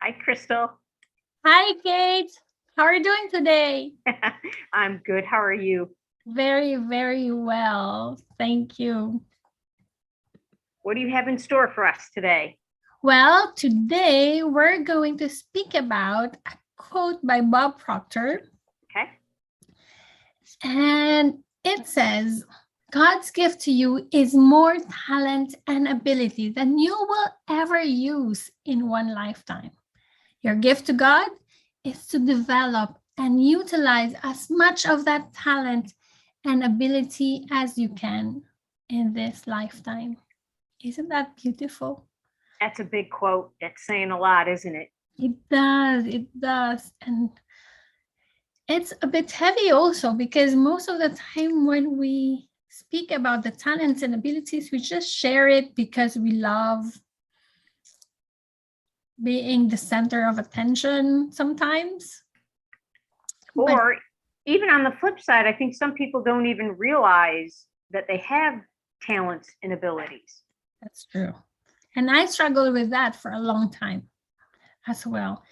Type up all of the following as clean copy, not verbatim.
Hi, Krystle. Hi, Kate. How are you doing today? I'm good. How are you? Very, very well. Thank you. What do you have in store for us today? Well, today we're going to speak about a quote by Bob Proctor. Okay. And it says, God's gift to you is more talent and ability than you will ever use in one lifetime. Your gift to God is to develop and utilize as much of that talent and ability as you can in this lifetime. Isn't that beautiful? That's a big quote. That's saying a lot, isn't it? It does. And it's a bit heavy also because most of the time when we speak about the talents and abilities, we just share it because we love being the center of attention sometimes. Or even on the flip side, I think some people don't even realize that they have talents and abilities. That's true. And I struggled with that for a long time as well,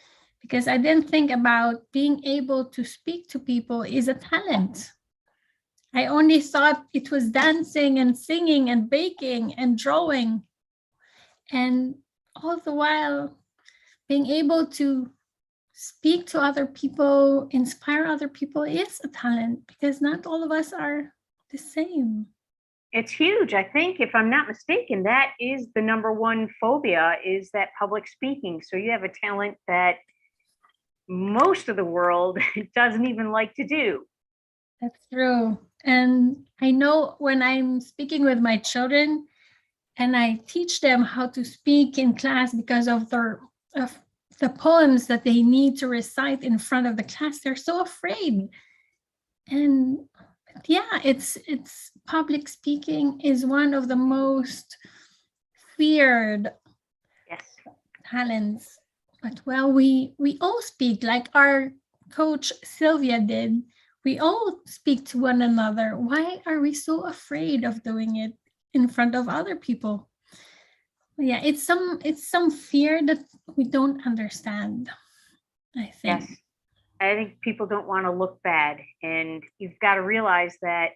because I didn't think about being able to speak to people is a talent. I only thought it was dancing and singing and baking and drawing. And all the while, being able to speak to other people, inspire other people is a talent because not all of us are the same. It's huge. I think, if I'm not mistaken, that is the number one phobia, is that public speaking. So you have a talent that most of the world doesn't even like to do. That's true. And I know when I'm speaking with my children and I teach them how to speak in class because of the poems that they need to recite in front of the class, they're so afraid. And yeah, it's public speaking is one of the most feared talents. But well, we all speak like our coach Sylvia did. We all speak to one another. Why are we so afraid of doing it in front of other people? Yeah, it's some fear that we don't understand, I think. Yes. I think people don't want to look bad, and you've got to realize that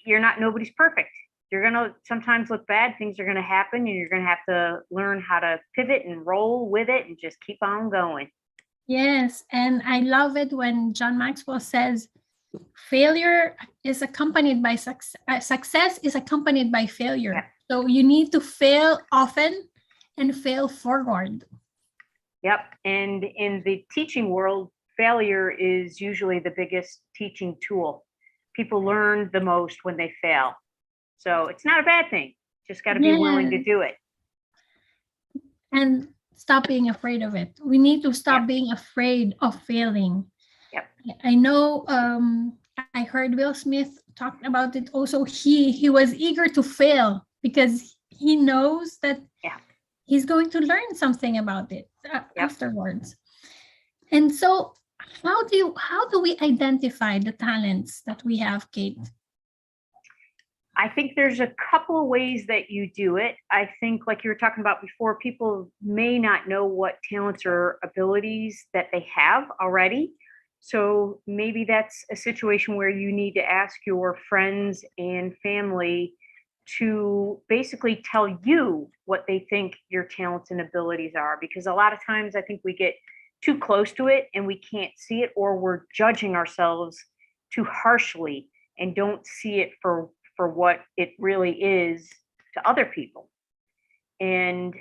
nobody's perfect. You're going to sometimes look bad, things are going to happen, and you're going to have to learn how to pivot and roll with it and just keep on going. Yes, and I love it when John Maxwell says failure is accompanied by success. Success is accompanied by failure. Yeah. So you need to fail often and fail forward. Yep. And in the teaching world, failure is usually the biggest teaching tool. People learn the most when they fail. So it's not a bad thing. Just got to be willing to do it. And stop being afraid of it. We need to stop being afraid of failing. Yep. I know I heard Will Smith talk about it also. He was eager to fail because he knows that he's going to learn something about it afterwards. And so how do we identify the talents that we have, Kate? I think there's a couple of ways that you do it. I think, like you were talking about before, people may not know what talents or abilities that they have already. So maybe that's a situation where you need to ask your friends and family to basically tell you what they think your talents and abilities are. Because a lot of times I think we get too close to it and we can't see it, or we're judging ourselves too harshly and don't see it for what it really is to other people. And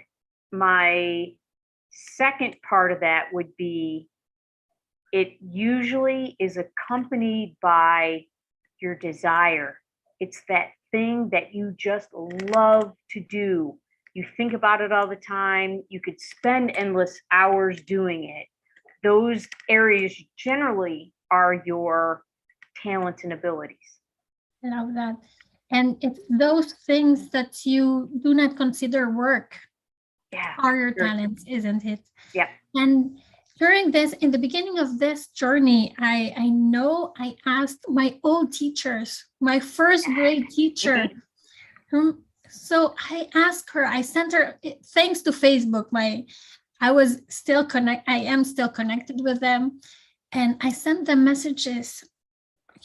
my second part of that would be, it usually is accompanied by your desire. It's that thing that you just love to do. You think about it all the time. You could spend endless hours doing it. Those areas generally are your talents and abilities. I love that. And it's those things that you do not consider work are your talents, isn't it? Yeah. And during this, in the beginning of this journey, I know I asked my old teachers, my first grade teacher. So I asked her, I sent her, thanks to Facebook, I am still connected with them. And I sent them messages.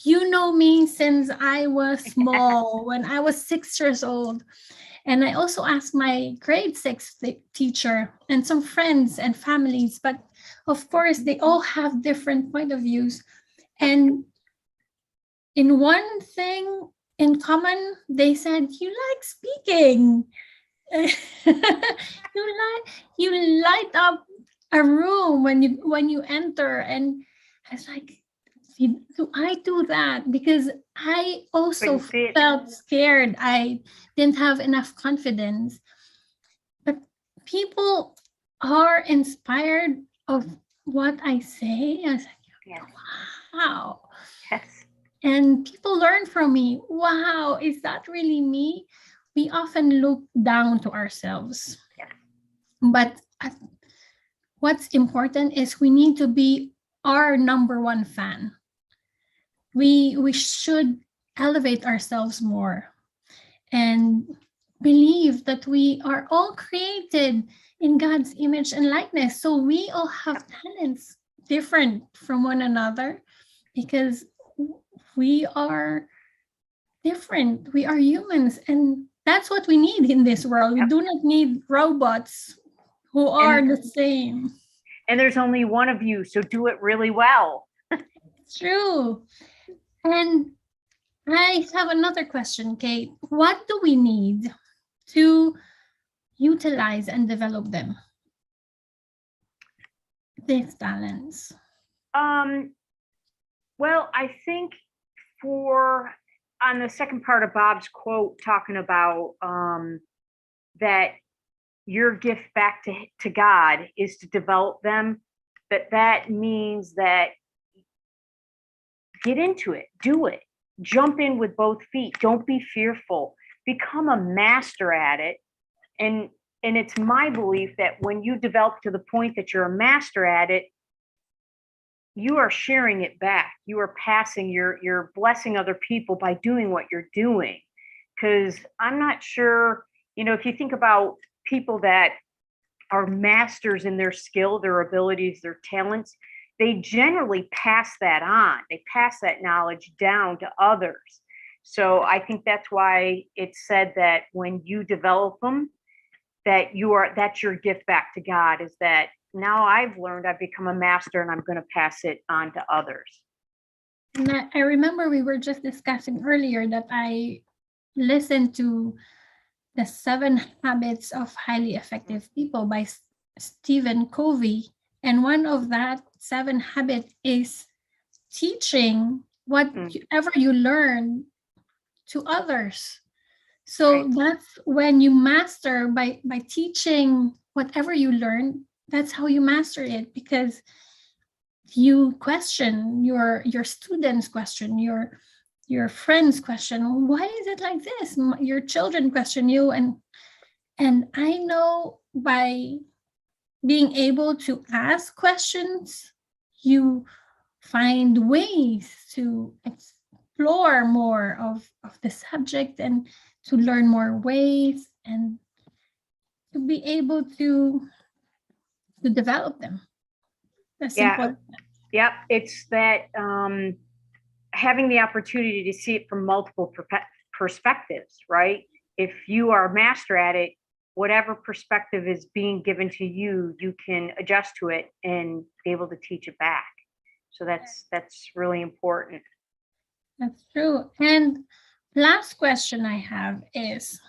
You know me since I was small, when I was 6 years old. And I also asked my grade 6 teacher and some friends and families, but of course they all have different point of views. And in one thing in common, they said, you like speaking. You light up a room when you enter. And I was like, do I do that? Because I also Couldn't see it. felt scared. I didn't have enough confidence. But people are inspired of what I say. I was like, Yes. wow. Yes. And people learn from me. Wow, is that really me? We often look down to ourselves. Yes. But what's important is we need to be our number one fan. We should elevate ourselves more and believe that we are all created in God's image and likeness. So we all have talents different from one another because we are different. We are humans, and that's what we need in this world. We do not need robots who are the same. And there's only one of you, so do it really well. It's true. And I have another question, Kate. What do we need to utilize and develop them? These talents. Well, I think on the second part of Bob's quote, talking about that your gift back to God is to develop them, that means that get into it, do it, jump in with both feet, don't be fearful, become a master at it. And it's my belief that when you develop to the point that you're a master at it, you are sharing it back. You are passing, you're blessing other people by doing what you're doing. Because I'm not sure, if you think about people that are masters in their skill, their abilities, their talents, they generally pass that on. They pass that knowledge down to others. So I think that's why it's said that when you develop them, that's your gift back to God, is that now I've learned, I've become a master, and I'm going to pass it on to others. And I remember we were just discussing earlier that I listened to The 7 Habits of Highly Effective People by Stephen Covey. And one of that 7 habits is teaching whatever you learn to others. So that's when you master by teaching whatever you learn. That's how you master it, because you question your students, question your friends, question, why is it like this? Your children question you, and I know by being able to ask questions, you find ways to explore more of the subject and to learn more ways and to be able to develop them. That's important. Yep. It's that having the opportunity to see it from multiple perspectives, right? If you are a master at it, whatever perspective is being given to you, you can adjust to it and be able to teach it back. So that's really important. That's true. And last question I have is,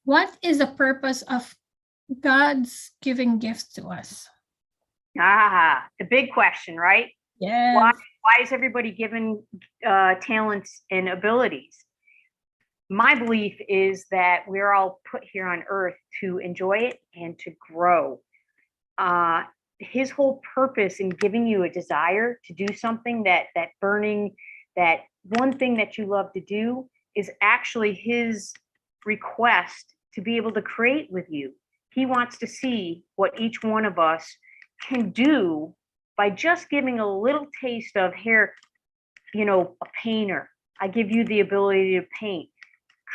what is the purpose of God's giving gifts to us? The big question, right? Yeah. Why is everybody given talents and abilities? My belief is that we're all put here on earth to enjoy it and to grow. His whole purpose in giving you a desire to do something, that burning, that one thing that you love to do, is actually his request to be able to create with you. He wants to see what each one of us can do by just giving a little taste of, here, a painter, I give you the ability to paint,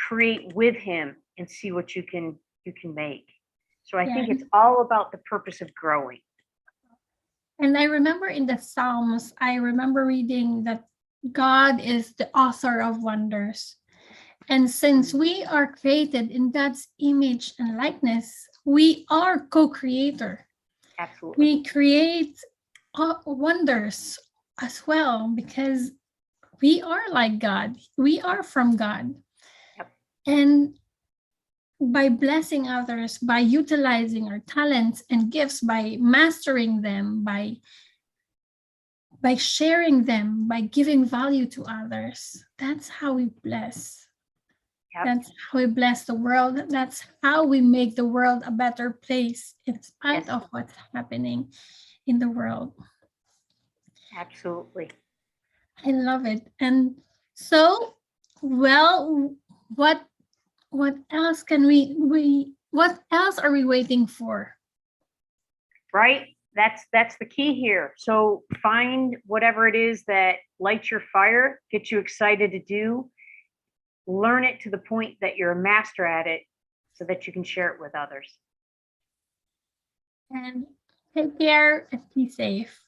create with him and see what you can make. So I think Yeah. it's all about the purpose of growing. And I remember in the Psalms, I remember reading that God is the author of wonders. And since we are created in God's image and likeness, we are co-creator. Absolutely. We create wonders as well because we are like God. We are from God. Yep. And by blessing others, by utilizing our talents and gifts, by mastering them, by sharing them, by giving value to others, that's how we bless. Yep. That's how we bless the world. That's how we make the world a better place in spite Yes. of what's happening in the world. Absolutely. I love it. And so, well, what else can what else are we waiting for? Right? That's the key here. So find whatever it is that lights your fire, gets you excited to do, learn it to the point that you're a master at it so that you can share it with others. And take care and be safe.